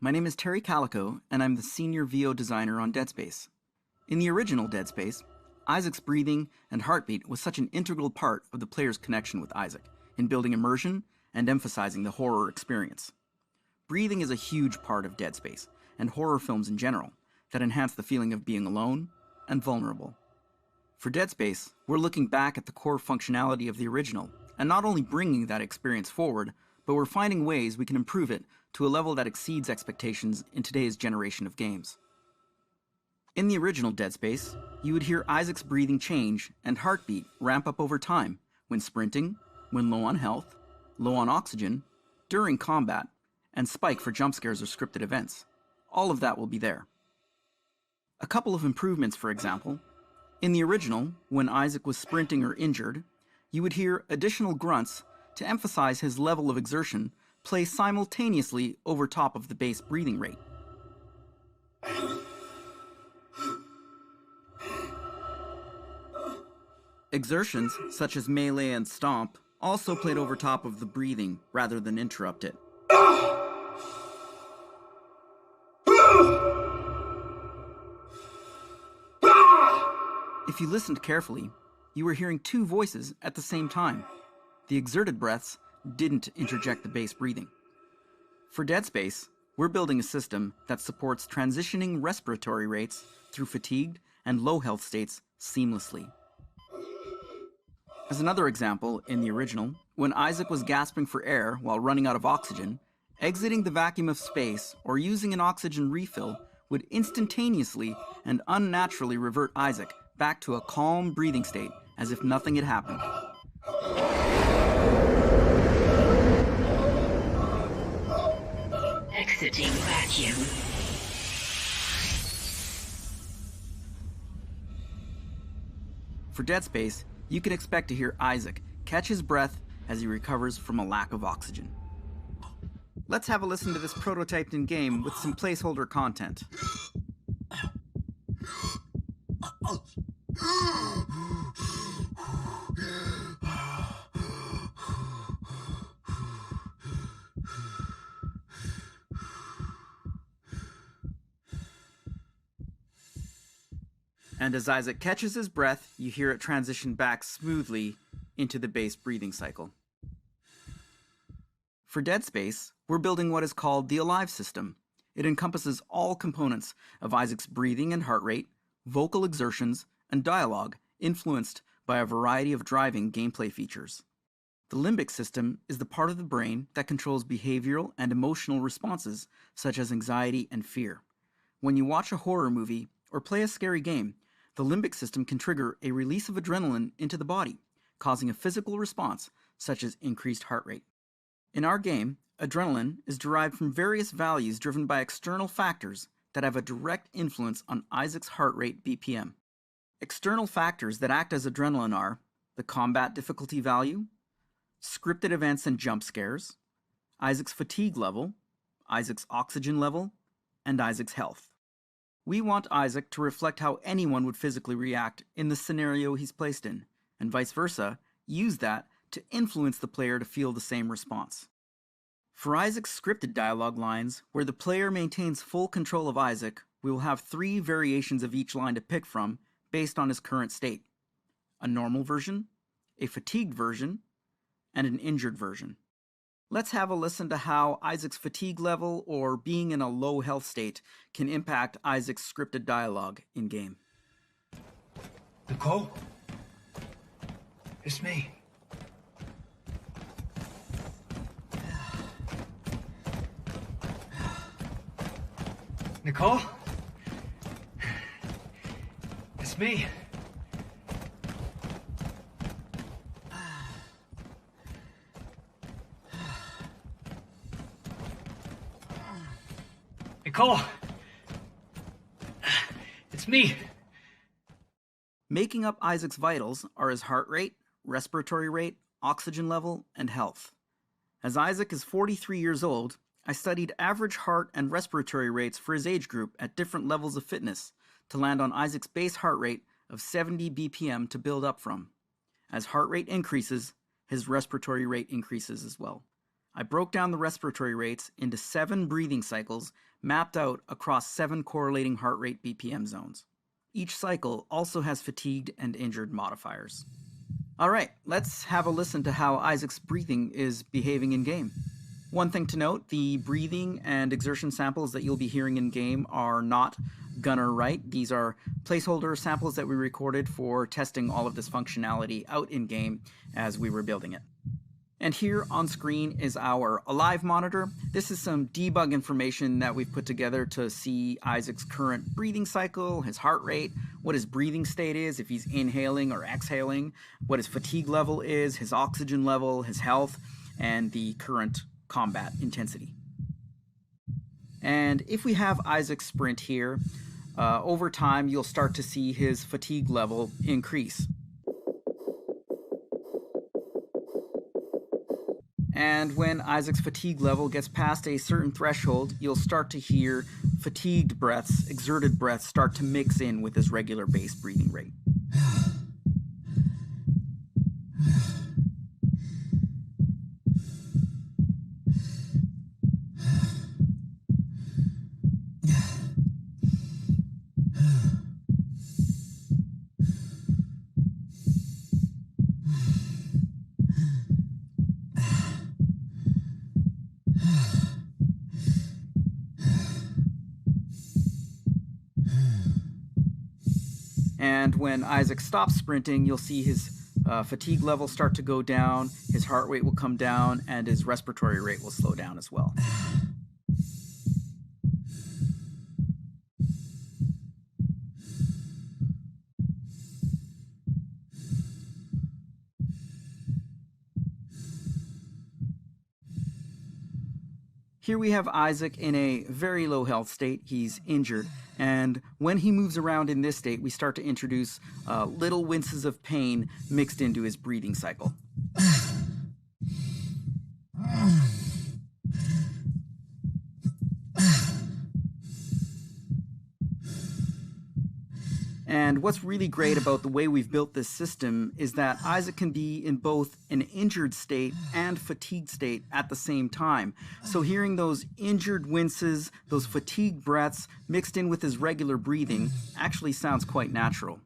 my name is Terry Calico, and I'm the senior VO designer on Dead Space. In the original Dead Space, Isaac's breathing and heartbeat was such an integral part of the player's connection with Isaac, in building immersion and emphasizing the horror experience. Breathing is a huge part of Dead Space, and horror films in general, that enhance the feeling of being alone and vulnerable. For Dead Space, we're looking back at the core functionality of the original, and not only bringing that experience forward, but we're finding ways we can improve it to a level that exceeds expectations in today's generation of games. In the original Dead Space, you would hear Isaac's breathing change and heartbeat ramp up over time when sprinting, when low on health, low on oxygen, during combat, and spike for jump scares or scripted events. All of that will be there. A couple of improvements, for example. In the original, when Isaac was sprinting or injured, you would hear additional grunts to emphasize his level of exertion play simultaneously over top of the base breathing rate. Exertions, such as melee and stomp, also played over top of the breathing rather than interrupt it. If you listened carefully, you were hearing two voices at the same time. The exerted breaths didn't interject the base breathing. For Dead Space, we're building a system that supports transitioning respiratory rates through fatigued and low health states seamlessly. As another example, in the original, when Isaac was gasping for air while running out of oxygen, exiting the vacuum of space or using an oxygen refill would instantaneously and unnaturally revert Isaac back to a calm breathing state as if nothing had happened. Exiting vacuum. For Dead Space, you can expect to hear Isaac catch his breath as he recovers from a lack of oxygen. Let's have a listen to this prototyped in game with some placeholder content. And as Isaac catches his breath, you hear it transition back smoothly into the base breathing cycle. For Dead Space, we're building what is called the Alive system. It encompasses all components of Isaac's breathing and heart rate, vocal exertions, and dialogue influenced by a variety of driving gameplay features. The limbic system is the part of the brain that controls behavioral and emotional responses such as anxiety and fear. When you watch a horror movie or play a scary game, the limbic system can trigger a release of adrenaline into the body, causing a physical response such as increased heart rate. In our game, adrenaline is derived from various values driven by external factors that have a direct influence on Isaac's heart rate BPM. External factors that act as adrenaline are the combat difficulty value, scripted events and jump scares, Isaac's fatigue level, Isaac's oxygen level, and Isaac's health. We want Isaac to reflect how anyone would physically react in the scenario he's placed in, and vice versa, use that to influence the player to feel the same response. For Isaac's scripted dialogue lines, where the player maintains full control of Isaac, we will have 3 variations of each line to pick from based on his current state: a normal version, a fatigued version, and an injured version. Let's have a listen to how Isaac's fatigue level or being in a low health state can impact Isaac's scripted dialogue in-game. Nicole? It's me. Nicole? It's me. Nicole! It's me! Making up Isaac's vitals are his heart rate, respiratory rate, oxygen level, and health. As Isaac is 43 years old, I studied average heart and respiratory rates for his age group at different levels of fitness to land on Isaac's base heart rate of 70 BPM to build up from. As heart rate increases, his respiratory rate increases as well. I broke down the respiratory rates into 7 breathing cycles mapped out across 7 correlating heart rate BPM zones. Each cycle also has fatigued and injured modifiers. All right, let's have a listen to how Isaac's breathing is behaving in-game. One thing to note, the breathing and exertion samples that you'll be hearing in-game are not gunner right. These are placeholder samples that we recorded for testing all of this functionality out in-game as we were building it. And here on screen is our alive monitor. This is some debug information that we've put together to see Isaac's current breathing cycle, his heart rate, what his breathing state is, if he's inhaling or exhaling, what his fatigue level is, his oxygen level, his health, and the current combat intensity. And if we have Isaac's sprint here, over time you'll start to see his fatigue level increase. And when Isaac's fatigue level gets past a certain threshold, you'll start to hear fatigued breaths, exerted breaths start to mix in with his regular base breathing rate. And when Isaac stops sprinting, you'll see his fatigue level start to go down, his heart rate will come down, and his respiratory rate will slow down as well. Here we have Isaac in a very low health state. He's injured. And when he moves around in this state, we start to introduce little winces of pain mixed into his breathing cycle. And what's really great about the way we've built this system is that Isaac can be in both an injured state and fatigued state at the same time. So hearing those injured winces, those fatigued breaths mixed in with his regular breathing actually sounds quite natural.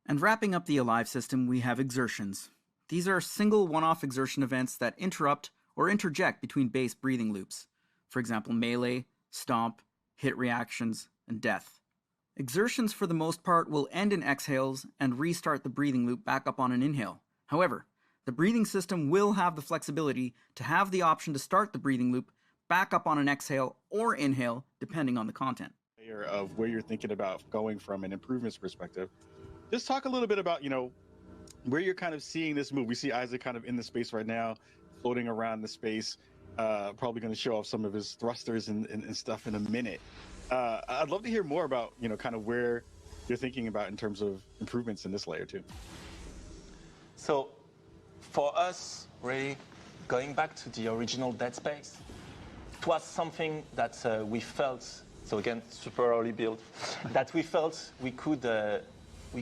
And wrapping up the Alive system, we have exertions. These are single one-off exertion events that interrupt or interject between base breathing loops. For example, melee, stomp, hit reactions, and death. Exertions for the most part will end in exhales and restart the breathing loop back up on an inhale. However, the breathing system will have the flexibility to have the option to start the breathing loop back up on an exhale or inhale, depending on the content. Of where you're thinking about going from an improvements perspective. Just talk a little bit about, where you're kind of seeing this move. We see Isaac kind of in the space right now, floating around the space, probably going to show off some of his thrusters and stuff in a minute. I'd love to hear more about, kind of where you're thinking about in terms of improvements in this layer too. So for us, really, going back to the original Dead Space, it was something that we felt, so again, super early build, that we felt we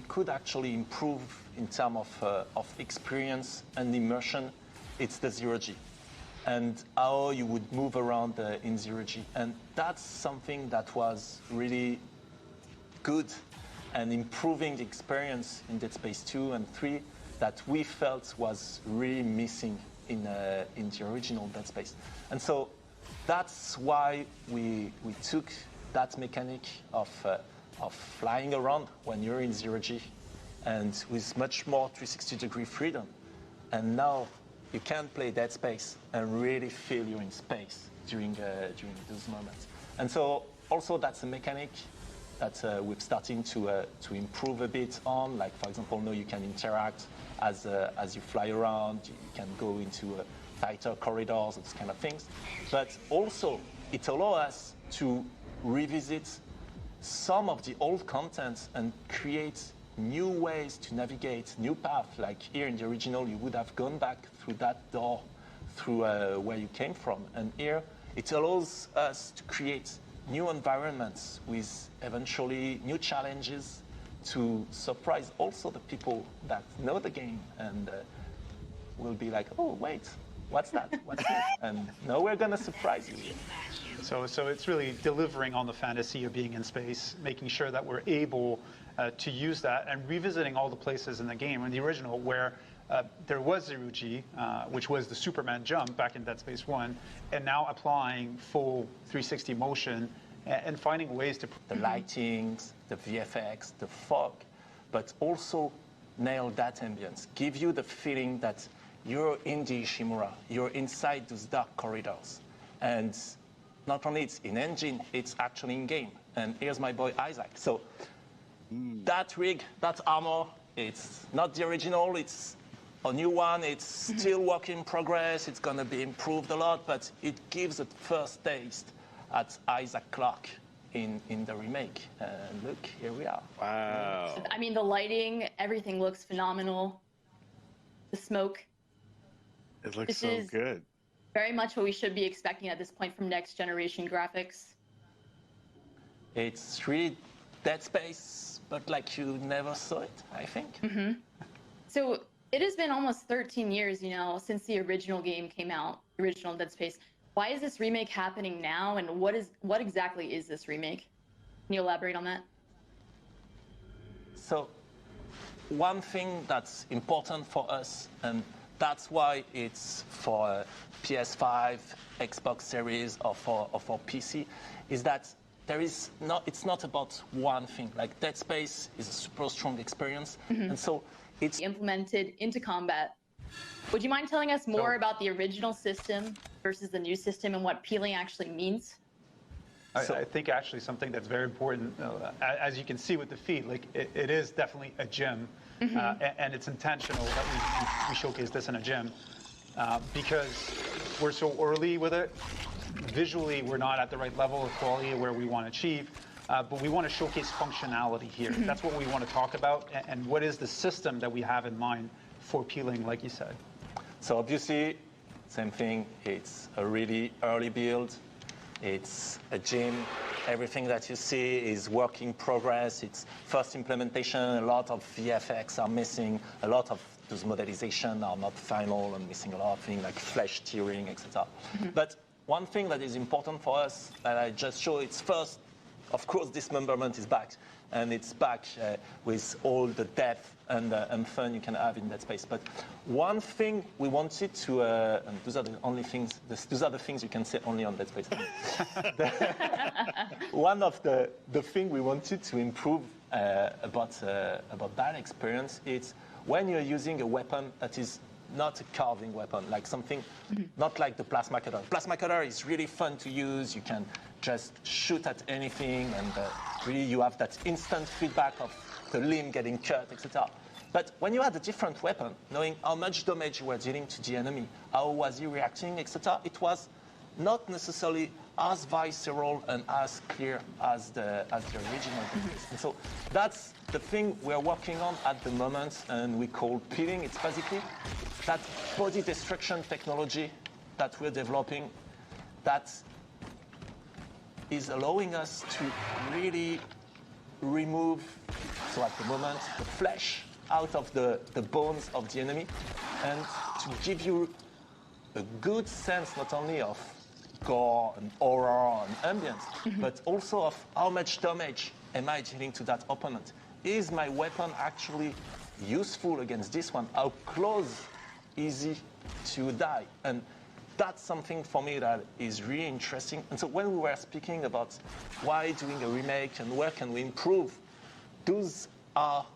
could actually improve in terms of experience and immersion. It's the zero-G and how you would move around in zero-G. And that's something that was really good and improving the experience in Dead Space 2 and 3 that we felt was really missing in the original Dead Space. And so that's why we took that mechanic of flying around when you're in zero-G and with much more 360-degree freedom. And now you can play Dead Space and really feel you're in space during those moments. And so also that's a mechanic that we're starting to improve a bit on. Like, for example, now you can interact as you fly around. You can go into tighter corridors, those kind of things. But also it allows us to revisit some of the old content and create new ways to navigate, new paths. Like here in the original, you would have gone back through that door through where you came from. And here, it allows us to create new environments with eventually new challenges to surprise also the people that know the game and will be like, oh, wait, what's that? What's this? And no, we're going to surprise you. So it's really delivering on the fantasy of being in space, making sure that we're able to use that and revisiting all the places in the game. In the original, where there was zero G, which was the Superman jump back in Dead Space 1, and now applying full 360 motion and finding ways to... The lightings, the VFX, the fog, but also nail that ambience. Give you the feeling that you're in the Ishimura, you're inside those dark corridors. And not only it's in engine, it's actually in game. And here's my boy Isaac. So that rig, that armor, it's not the original, it's a new one, it's still work in progress, it's gonna be improved a lot, but it gives a first taste at Isaac Clarke in the remake. And look, here we are. Wow. I mean, the lighting, everything looks phenomenal. The smoke. It looks so good. Very much what we should be expecting at this point from next generation graphics. It's really Dead Space, but like you never saw it, I think. So it has been almost 13 years, you know, since the original game came out, original Dead Space. Why is this remake happening now, and what exactly is this remake? Can you elaborate on that? So one thing that's important for us, and that's why it's for PS5, Xbox Series, or for PC, is that it's not about one thing. Like Dead Space is a super strong experience, and so it's implemented into combat. Would you mind telling us more about the original system versus the new system and what peeling actually means? I think actually something that's very important, as you can see with the feed, like it is definitely a gym, and it's intentional that we showcase this in a gym because we're so early with it. Visually, we're not at the right level of quality where we want to achieve, but we want to showcase functionality here. That's what we want to talk about, and what is the system that we have in mind for peeling, like you said. So obviously, same thing, it's a really early build. It's a gym. Everything that you see is work in progress. It's first implementation. A lot of VFX are missing. A lot of those modelizations are not final and missing a lot of things like flesh tearing, etc. But one thing that is important for us that I just showed, it's first, of course, dismemberment is back. And it's back with all the depth and fun you can have in that space. But one thing we wanted to, and those are the only things, those are the things you can say only on Dead Space. One of the thing we wanted to improve about that experience is when you're using a weapon that is not a carving weapon, like something, not like the plasma cutter. Plasma cutter is really fun to use. You can just shoot at anything, and really you have that instant feedback of the limb getting cut, etc. But when you had a different weapon, knowing how much damage you were dealing to the enemy, how was he reacting, etc., it was not necessarily as visceral and as clear as the original. And so that's the thing we're working on at the moment, and we call peeling. It's basically that body destruction technology that we're developing that is allowing us to really remove, so at the moment, the flesh out of the bones of the enemy, and to give you a good sense not only of gore and horror and ambience, but also of how much damage am I dealing to that opponent. Is my weapon actually useful against this one? How close is he to die? And that's something for me that is really interesting. And so when we were speaking about why doing a remake and where can we improve, those are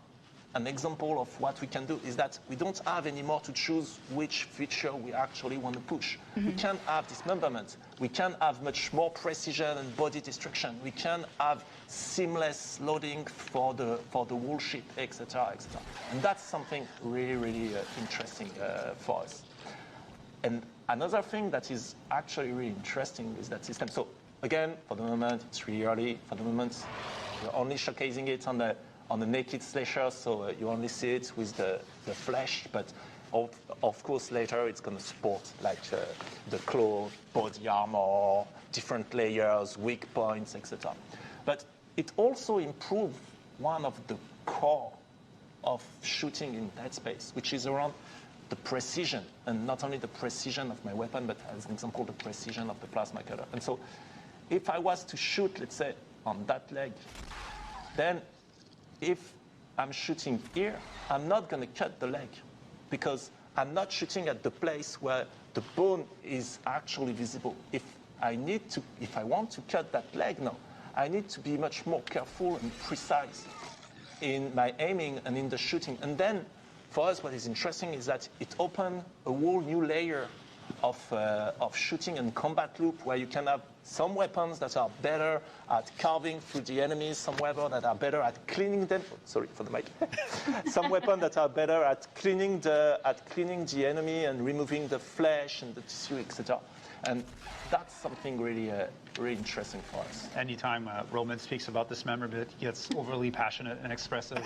an example of what we can do, is that we don't have anymore to choose which feature we actually want to push. We can have dismemberment. We can have much more precision and body destruction. We can have seamless loading for the whole ship, etc., etc. And that's something really, really interesting for us. And another thing that is actually really interesting is that system. So again, for the moment, it's really early. For the moment, we're only showcasing it on the naked slasher, so you only see it with the flesh. But of course, later it's going to support like the claw, body armor, different layers, weak points, etc. But it also improved one of the core of shooting in Dead Space, which is around the precision, and not only the precision of my weapon, but as an example, the precision of the plasma cutter. And so if I was to shoot, let's say, on that leg, then if I'm shooting here, I'm not going to cut the leg, because I'm not shooting at the place where the bone is actually visible. If I want to cut that leg now, I need to be much more careful and precise in my aiming and in the shooting. And then, for us, what is interesting is that it opened a whole new layer of shooting and combat loop, where you can have some weapons that are better at carving through the enemies, some weapons that are better at cleaning them. Oh, sorry for the mic. Some weapons that are better at cleaning the enemy and removing the flesh and the tissue, etc. And that's something really, really interesting for us. Anytime Roman speaks about this member bit, he gets overly passionate and expressive.